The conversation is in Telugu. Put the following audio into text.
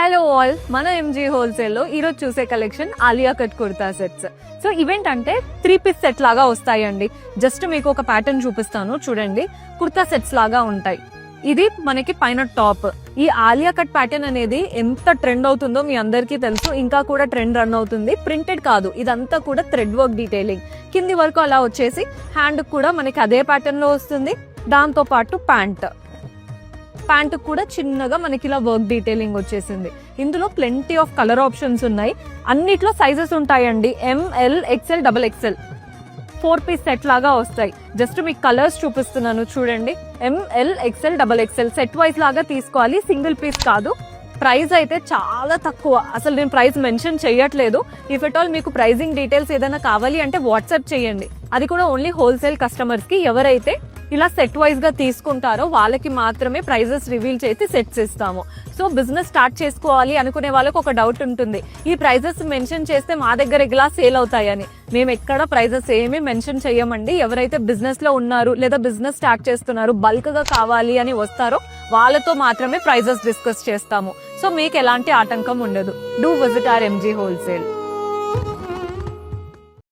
హలో ఆల్, మన ఎంజీ హోల్సేల్ లో ఈరోజు చూసే collection Alia cut kurta sets. So event అంటే 3-piece సెట్ లాగా వస్తాయండి. జస్ట్ మీకు ఒక ప్యాటర్న్ చూపిస్తాను చూడండి. కుర్తా సెట్స్ లాగా ఉంటాయి. ఇది మనకి పైన టాప్. ఈ ఆలియా కట్ ప్యాటర్న్ అనేది ఎంత ట్రెండ్ అవుతుందో మీ అందరికీ తెలుసు. ఇంకా కూడా ట్రెండ్ రన్ అవుతుంది. ప్రింటెడ్ కాదు, ఇదంతా కూడా థ్రెడ్ వర్క్ డీటెయిలింగ్. కింది వరకు అలా వచ్చేసి హ్యాండ్ కూడా మనకి అదే ప్యాటర్న్ లో వస్తుంది. దాంతో పాటు ప్యాంట్ కూడా చిన్నగా మనకి ఇలా వర్క్ డీటెయిలింగ్ వచ్చేసింది. ఇందులో ప్లెంటీ ఆఫ్ కలర్ ఆప్షన్స్ ఉన్నాయి. అన్నిట్లో సైజెస్ ఉంటాయండి. ML, XL, XXL 4-piece set లాగా వస్తాయి. జస్ట్ మీకు కలర్స్ చూపిస్తున్నాను చూడండి. ML, XL, XXL set wise లాగా తీసుకోవాలి, సింగిల్ పీస్ కాదు. ప్రైస్ అయితే చాలా తక్కువ. అసలు నేను ప్రైస్ మెన్షన్ చేయట్లేదు. ఇఫ్ ఎట్ ఆల్ మీకు ప్రైజింగ్ డీటెయిల్స్ ఏదైనా కావాలి అంటే వాట్సాప్ చేయండి. అది కూడా ఓన్లీ హోల్సేల్ కస్టమర్స్ కి. ఎవరైతే ఇలా సెట్ వైజ్ గా తీసుకుంటారో వాళ్ళకి మాత్రమే ప్రైజెస్ రివీల్ చేసి సెట్స్ ఇస్తాము. సో బిజినెస్ స్టార్ట్ చేసుకోవాలి అనుకునే వాళ్ళకి ఒక డౌట్ ఉంటుంది, ఈ ప్రైజెస్ మెన్షన్ చేస్తే మా దగ్గర ఇలా సేల్ అవుతాయని. మేము ఎక్కడ ప్రైజెస్ ఏమీ మెన్షన్ చేయమండి. ఎవరైతే బిజినెస్ లో ఉన్నారు లేదా బిజినెస్ స్టార్ట్ చేస్తున్నారు, బల్క్ గా కావాలి అని వస్తారో వాళ్ళతో మాత్రమే ప్రైజెస్ డిస్కస్ చేస్తాము. సో మీకు ఎలాంటి ఆటంకం ఉండదు. Do visit our MG wholesale.